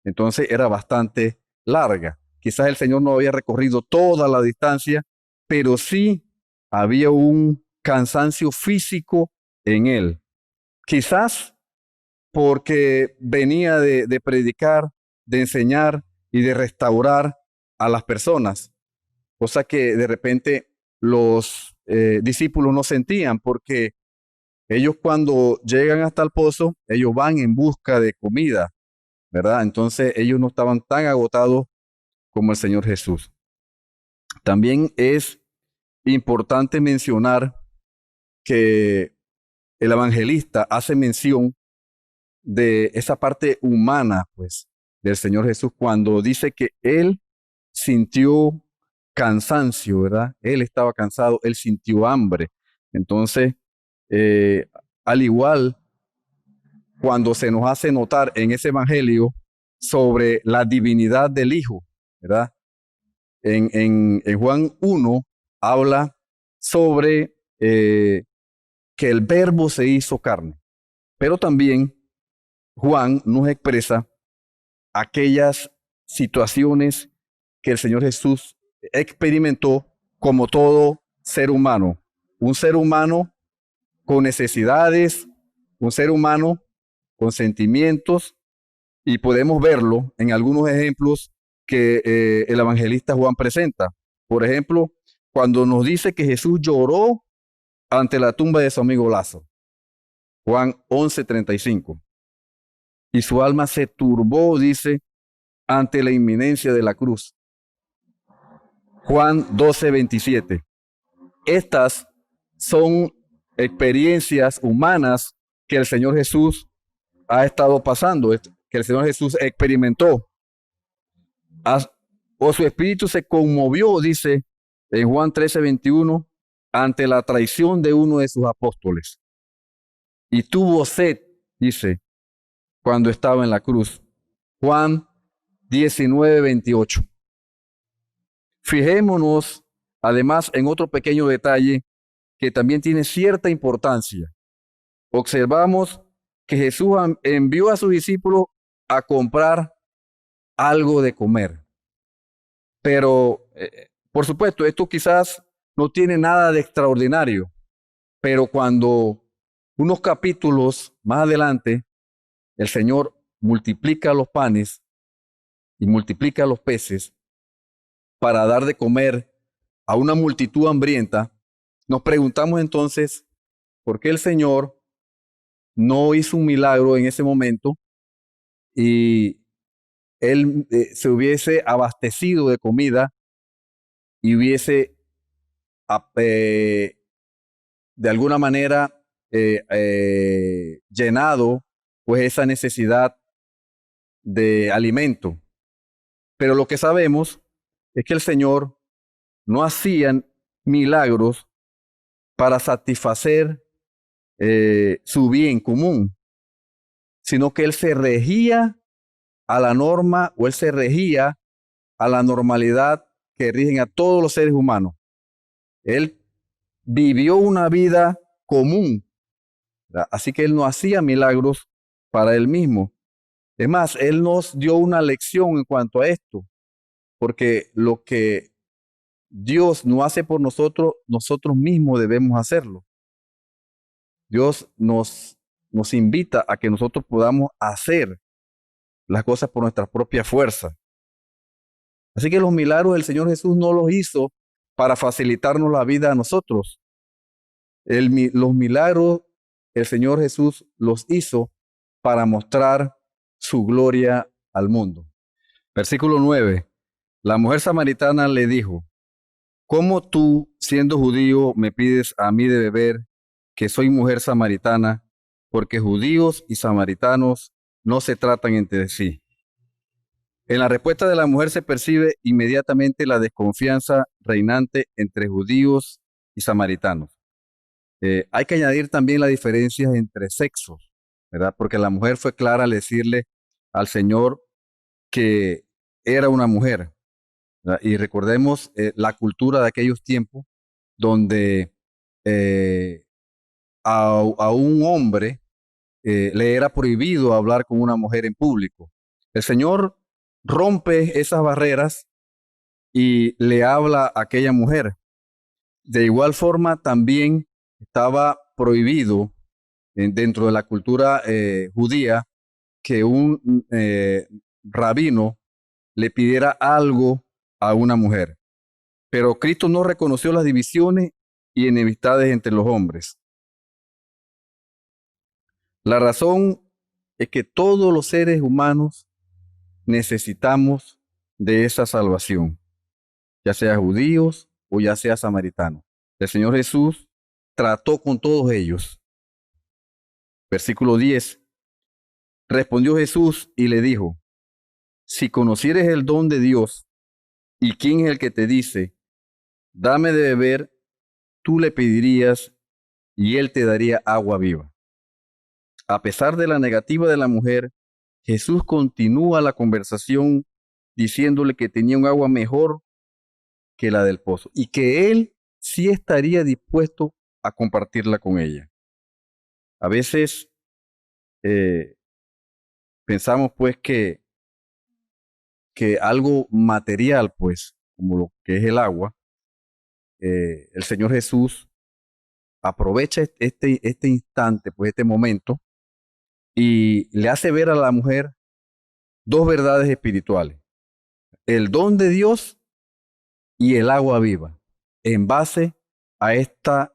Entonces era bastante larga. Quizás el Señor no había recorrido toda la distancia, pero sí había un cansancio físico en él. Quizás porque venía de predicar, de enseñar y de restaurar a las personas, cosa que de repente los discípulos no sentían, porque ellos cuando llegan hasta el pozo, ellos van en busca de comida, ¿verdad? Entonces ellos no estaban tan agotados como el Señor Jesús. También es importante mencionar que el evangelista hace mención de esa parte humana, pues, del Señor Jesús cuando dice que Él sintió cansancio, ¿verdad? Él estaba cansado, Él sintió hambre. Entonces, al igual, cuando se nos hace notar en ese evangelio sobre la divinidad del Hijo, ¿verdad? En Juan 1 habla sobre que el Verbo se hizo carne, pero también Juan nos expresa aquellas situaciones que el Señor Jesús experimentó como todo ser humano. Un ser humano con necesidades, un ser humano con sentimientos, y podemos verlo en algunos ejemplos que el evangelista Juan presenta. Por ejemplo, cuando nos dice que Jesús lloró ante la tumba de su amigo Lázaro. Juan 11:35. Y su alma se turbó, dice, ante la inminencia de la cruz. Juan 12:27. Estas son experiencias humanas que el Señor Jesús ha estado pasando, que el Señor Jesús experimentó. O su espíritu se conmovió, dice en Juan 13:21, ante la traición de uno de sus apóstoles. Y tuvo sed, dice, cuando estaba en la cruz. Juan 19:28. Fijémonos además en otro pequeño detalle que también tiene cierta importancia. Observamos que Jesús envió a sus discípulos a comprar algo de comer. Pero, por supuesto, esto quizás no tiene nada de extraordinario, pero cuando unos capítulos más adelante el Señor multiplica los panes y multiplica los peces para dar de comer a una multitud hambrienta, nos preguntamos entonces por qué el Señor no hizo un milagro en ese momento y Él se hubiese abastecido de comida y hubiese de alguna manera llenado pues esa necesidad de alimento. Pero lo que sabemos es que el Señor no hacía milagros para satisfacer su bien común, sino que Él se regía a la norma o Él se regía a la normalidad que rigen a todos los seres humanos. Él vivió una vida común, ¿verdad? Así que Él no hacía milagros para Él mismo. Es más, Él nos dio una lección en cuanto a esto, porque lo que Dios no hace por nosotros, nosotros mismos debemos hacerlo. Dios nos invita a que nosotros podamos hacer las cosas por nuestra propia fuerza. Así que los milagros del Señor Jesús no los hizo para facilitarnos la vida a nosotros. Los milagros el Señor Jesús los hizo para mostrar su gloria al mundo. Versículo 9. La mujer samaritana le dijo: ¿cómo tú, siendo judío, me pides a mí de beber, que soy mujer samaritana? Porque judíos y samaritanos no se tratan entre sí. En la respuesta de la mujer se percibe inmediatamente la desconfianza reinante entre judíos y samaritanos. Hay que añadir también las diferencias entre sexos, ¿verdad? Porque la mujer fue clara al decirle al Señor que era una mujer, ¿verdad? Y recordemos la cultura de aquellos tiempos donde a un hombre le era prohibido hablar con una mujer en público. El Señor rompe esas barreras y le habla a aquella mujer. De igual forma, también estaba prohibido dentro de la cultura judía que un rabino le pidiera algo a una mujer. Pero Cristo no reconoció las divisiones y enemistades entre los hombres. La razón es que todos los seres humanos necesitamos de esa salvación, ya sea judíos o ya sea samaritanos. El Señor Jesús trató con todos ellos. Versículo 10. Respondió Jesús y le dijo: si conocieres el don de Dios y quién es el que te dice, dame de beber, tú le pedirías y él te daría agua viva. A pesar de la negativa de la mujer, Jesús continúa la conversación diciéndole que tenía un agua mejor que la del pozo y que él sí estaría dispuesto a compartirla con ella. A veces pensamos pues que algo material, pues, como lo que es el agua, el Señor Jesús aprovecha este instante, pues este momento, y le hace ver a la mujer dos verdades espirituales: el don de Dios y el agua viva, en base a esto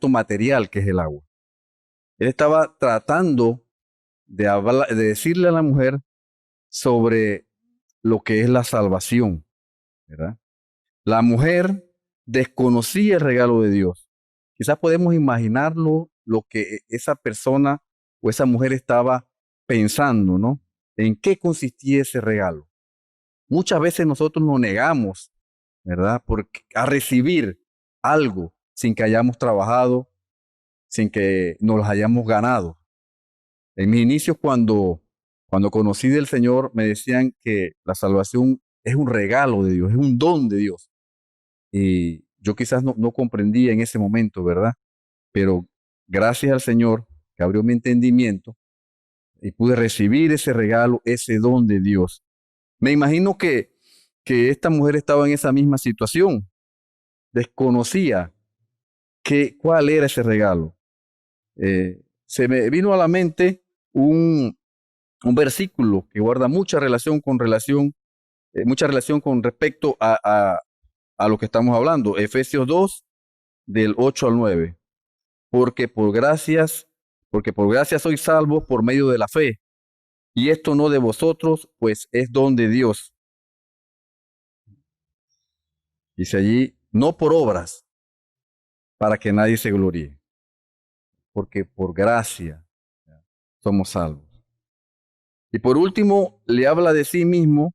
material que es el agua. Él estaba tratando de decirle a la mujer sobre lo que es la salvación, ¿verdad? La mujer desconocía el regalo de Dios. Quizás podemos imaginarlo lo que esa persona o esa mujer estaba pensando, ¿no? ¿En qué consistía ese regalo? Muchas veces nosotros nos negamos, ¿verdad? A recibir algo sin que hayamos trabajado, sin que nos lo hayamos ganado. En mis inicios, cuando conocí del Señor, me decían que la salvación es un regalo de Dios, es un don de Dios. Y yo quizás no comprendía en ese momento, ¿verdad? Pero gracias al Señor que abrió mi entendimiento y pude recibir ese regalo, ese don de Dios. Me imagino que esta mujer estaba en esa misma situación, desconocía cuál era ese regalo. Se me vino a la mente un versículo que guarda mucha relación con respecto a lo que estamos hablando. Efesios 2, del 8 al 9. Porque por gracia sois salvos por medio de la fe. Y esto no de vosotros, pues es don de Dios. Dice allí, no por obras, para que nadie se gloríe. Porque por gracia somos salvos. Y por último, le habla de sí mismo.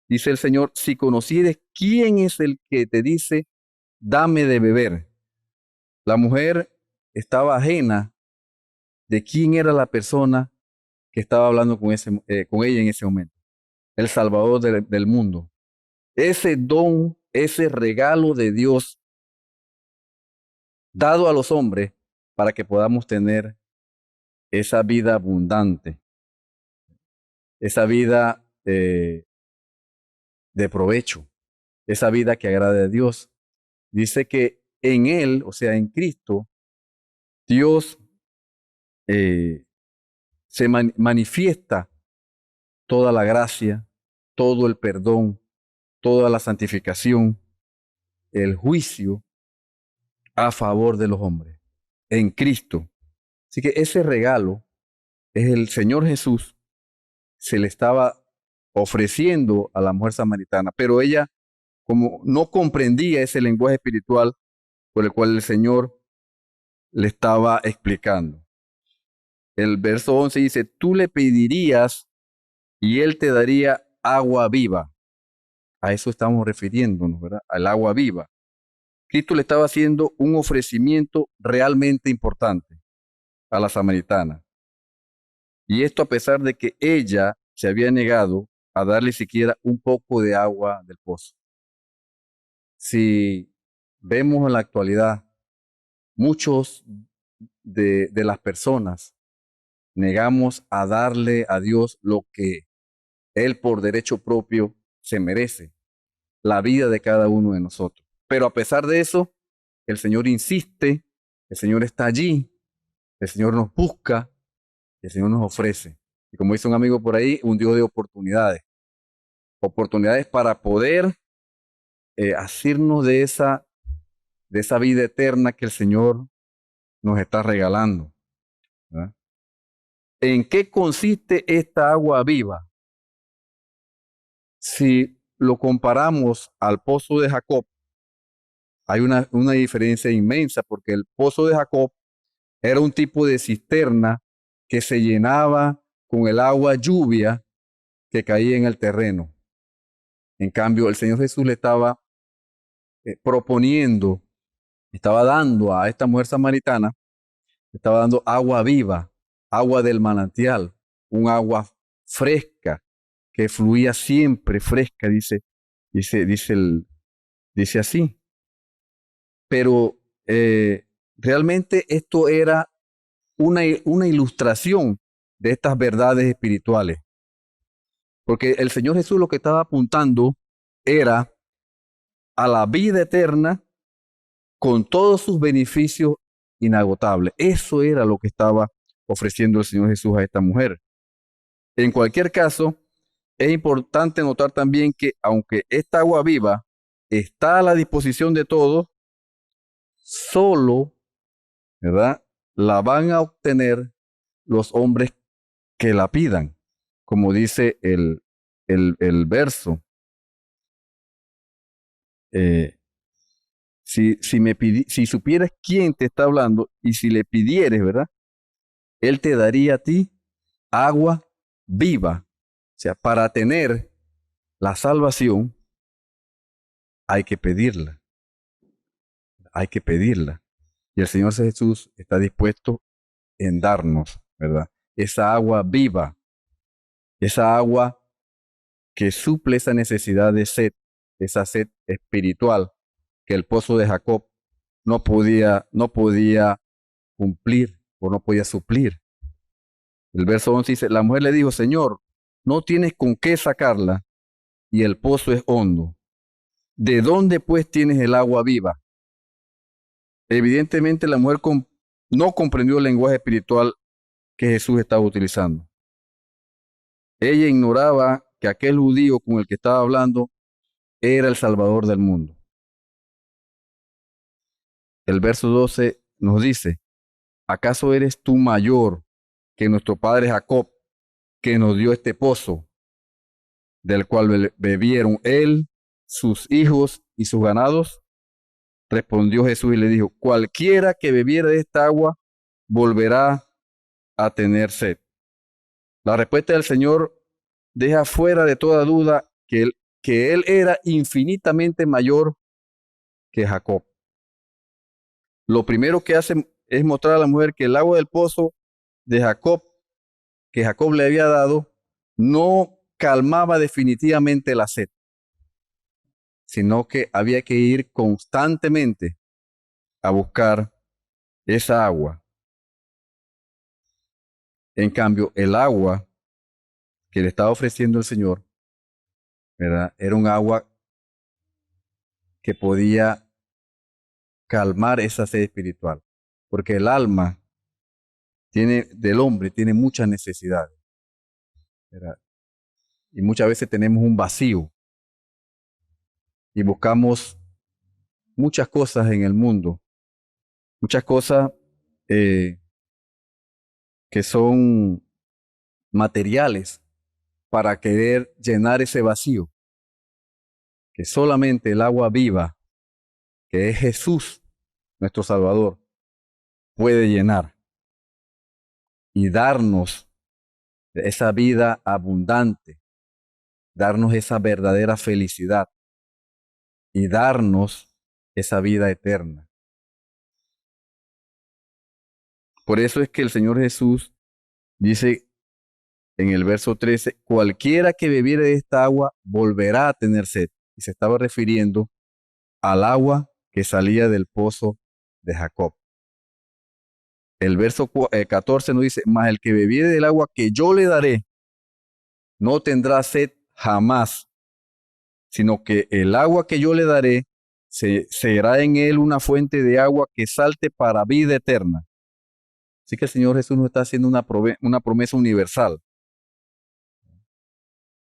Dice el Señor, si conocieres quién es el que te dice, dame de beber. La mujer estaba ajena de quién era la persona que estaba hablando con ella en ese momento. El Salvador del mundo. Ese don, ese regalo de Dios dado a los hombres para que podamos tener esa vida abundante, esa vida de provecho, esa vida que agrade a Dios. Dice que en Él, o sea, en Cristo, Dios se manifiesta toda la gracia, todo el perdón, toda la santificación, el juicio a favor de los hombres, en Cristo. Así que ese regalo es el Señor Jesús, se le estaba ofreciendo a la mujer samaritana, pero ella, como no comprendía ese lenguaje espiritual por el cual el Señor le estaba explicando. El verso 11 dice, tú le pedirías y él te daría agua viva. A eso estamos refiriéndonos, ¿verdad? Al agua viva. Cristo le estaba haciendo un ofrecimiento realmente importante a la samaritana. Y esto a pesar de que ella se había negado a darle siquiera un poco de agua del pozo. Si vemos en la actualidad, muchos de las personas negamos a darle a Dios lo que Él por derecho propio se merece, la vida de cada uno de nosotros. Pero a pesar de eso, el Señor insiste, el Señor está allí, el Señor nos busca, el Señor nos ofrece. Y como dice un amigo por ahí, un Dios de oportunidades. Oportunidades para poder asirnos de esa vida eterna que el Señor nos está regalando, ¿verdad? ¿En qué consiste esta agua viva? Si lo comparamos al pozo de Jacob, hay una diferencia inmensa, porque el pozo de Jacob era un tipo de cisterna que se llenaba con el agua lluvia que caía en el terreno. En cambio, el Señor Jesús le estaba proponiendo, estaba dando a esta mujer samaritana, estaba dando agua viva, agua del manantial, un agua fresca que fluía siempre fresca, dice así. Pero realmente esto era una ilustración de estas verdades espirituales. Porque el Señor Jesús lo que estaba apuntando era a la vida eterna con todos sus beneficios inagotables. Eso era lo que estaba ofreciendo el Señor Jesús a esta mujer. En cualquier caso, es importante notar también que aunque esta agua viva está a la disposición de todos, solo, ¿verdad?, la van a obtener los hombres que la pidan, como dice el verso. Si supieras quién te está hablando y si le pidieres, ¿verdad?, Él te daría a ti agua viva. O sea, para tener la salvación hay que pedirla. Hay que pedirla. Y el Señor Jesús está dispuesto en darnos, ¿verdad?, esa agua viva, esa agua que suple esa necesidad de sed, esa sed espiritual que el pozo de Jacob no podía cumplir o no podía suplir. El verso 11 dice, la mujer le dijo, Señor, no tienes con qué sacarla y el pozo es hondo. ¿De dónde pues tienes el agua viva? Evidentemente la mujer no comprendió el lenguaje espiritual que Jesús estaba utilizando. Ella ignoraba que aquel judío con el que estaba hablando era el Salvador del mundo. El verso 12 nos dice, ¿acaso eres tú mayor que nuestro padre Jacob, que nos dio este pozo, del cual bebieron él, sus hijos y sus ganados? Respondió Jesús y le dijo, cualquiera que bebiera de esta agua volverá a tener sed. La respuesta del Señor deja fuera de toda duda que él era infinitamente mayor que Jacob. Lo primero que hace es mostrar a la mujer que el agua del pozo de Jacob, que Jacob le había dado, no calmaba definitivamente la sed, sino que había que ir constantemente a buscar esa agua. En cambio, el agua que le estaba ofreciendo el Señor, ¿verdad?, era un agua que podía calmar esa sed espiritual, porque el alma del hombre tiene muchas necesidades, ¿verdad? Y muchas veces tenemos un vacío y buscamos muchas cosas en el mundo, muchas cosas que son materiales para querer llenar ese vacío que solamente el agua viva, que es Jesús, nuestro Salvador, puede llenar y darnos esa vida abundante, darnos esa verdadera felicidad y darnos esa vida eterna. Por eso es que el Señor Jesús dice en el verso 13, cualquiera que bebiere de esta agua volverá a tener sed. Y se estaba refiriendo al agua que salía del pozo de Jacob. El verso 14 nos dice, mas el que bebiere del agua que yo le daré, no tendrá sed jamás, sino que el agua que yo le daré será en él una fuente de agua que salte para vida eterna. Así que el Señor Jesús nos está haciendo una promesa universal,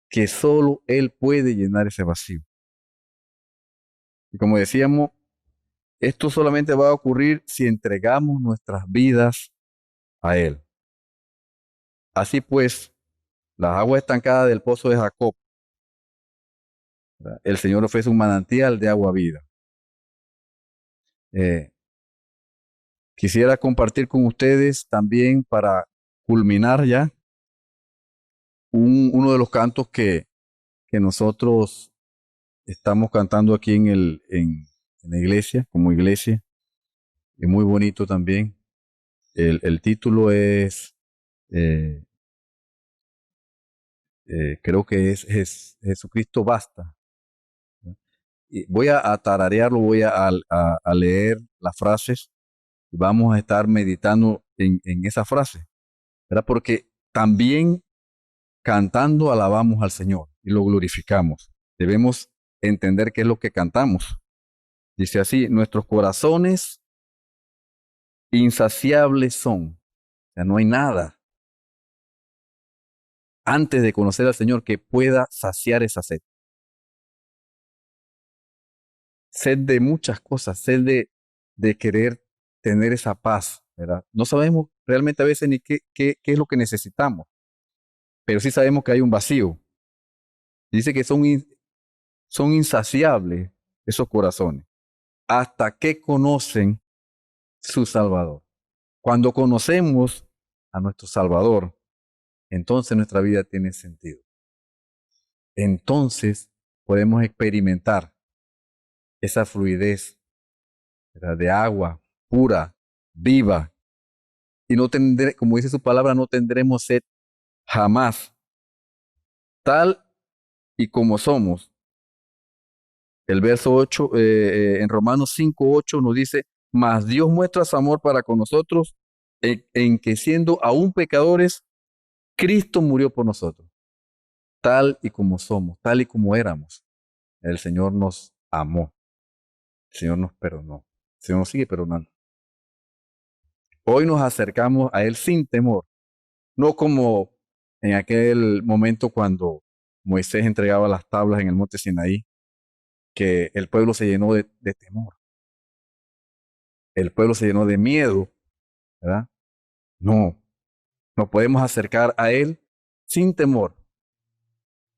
que solo Él puede llenar ese vacío. Y como decíamos, esto solamente va a ocurrir si entregamos nuestras vidas a Él. Así pues, las aguas estancadas del pozo de Jacob, ¿verdad?, el Señor ofrece un manantial de agua vida. Quisiera compartir con ustedes también, para culminar ya, uno de los cantos que nosotros estamos cantando aquí en la iglesia, como iglesia, y muy bonito también. El título es, creo que es Jesucristo basta. Y voy a tararearlo, voy a leer las frases y vamos a estar meditando en esa frase, ¿verdad? Porque también cantando alabamos al Señor y lo glorificamos. Debemos entender qué es lo que cantamos. Dice así, nuestros corazones insaciables son. O sea, no hay nada antes de conocer al Señor que pueda saciar esa sed. Sed de muchas cosas, sed de querer tener esa paz, ¿verdad? No sabemos realmente a veces ni qué es lo que necesitamos, pero sí sabemos que hay un vacío. Dice que son insaciables esos corazones hasta que conocen su Salvador. Cuando conocemos a nuestro Salvador, entonces nuestra vida tiene sentido. Entonces podemos experimentar esa fluidez, ¿verdad?, de agua pura, viva, y no tendré, como dice su palabra, no tendremos sed jamás. Tal y como somos, El verso 8, en Romanos 5:8 nos dice, mas Dios muestra su amor para con nosotros en que siendo aún pecadores, Cristo murió por nosotros, tal y como somos, tal y como éramos. El Señor nos amó, el Señor nos perdonó, el Señor nos sigue perdonando. Hoy nos acercamos a Él sin temor, no como en aquel momento cuando Moisés entregaba las tablas en el monte Sinaí, que el pueblo se llenó de temor. El pueblo se llenó de miedo, ¿verdad? No, nos podemos acercar a Él sin temor.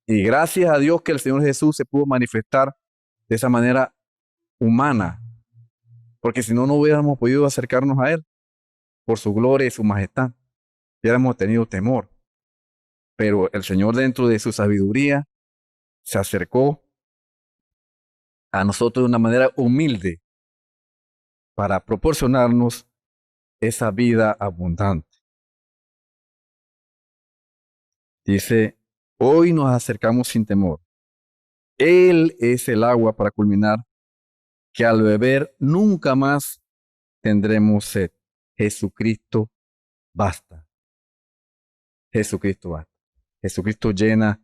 Y gracias a Dios que el Señor Jesús se pudo manifestar de esa manera humana, porque si no, no hubiéramos podido acercarnos a Él por su gloria y su majestad. Hubiéramos tenido temor. Pero el Señor, dentro de su sabiduría, se acercó a nosotros de una manera humilde para proporcionarnos esa vida abundante. Dice, hoy nos acercamos sin temor. Él es el agua para culminar, que al beber nunca más tendremos sed. Jesucristo basta. Jesucristo basta. Jesucristo llena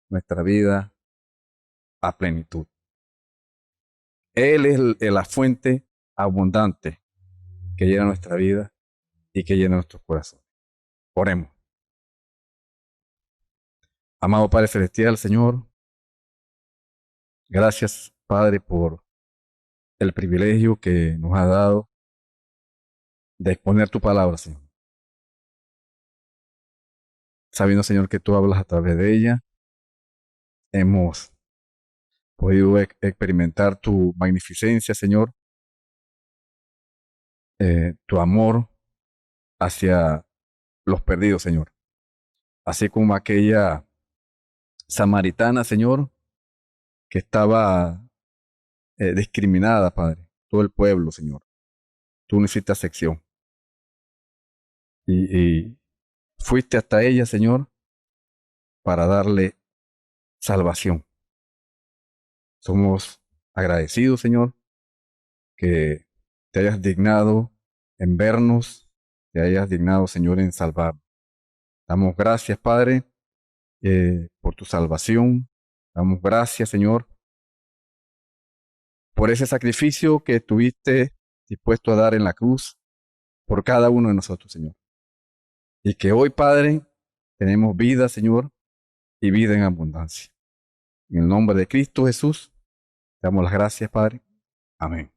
nuestra vida a plenitud. Él es la fuente abundante que llena nuestra vida y que llena nuestro corazón. Oremos. Amado Padre Celestial, Señor, gracias, Padre, por el privilegio que nos ha dado de exponer tu palabra, Señor. Sabiendo, Señor, que tú hablas a través de ella, hemos podido experimentar tu magnificencia, Señor, tu amor hacia los perdidos, Señor. Así como aquella samaritana, Señor, que estaba discriminada, Padre. Todo el pueblo, Señor. Tú no hiciste sección. Y fuiste hasta ella, Señor, para darle salvación. Somos agradecidos, Señor, que te hayas dignado en vernos, te hayas dignado, Señor, en salvarnos. Damos gracias, Padre, por tu salvación. Damos gracias, Señor, por ese sacrificio que estuviste dispuesto a dar en la cruz por cada uno de nosotros, Señor. Y que hoy, Padre, tenemos vida, Señor, y vida en abundancia. En el nombre de Cristo Jesús, te damos las gracias, Padre. Amén.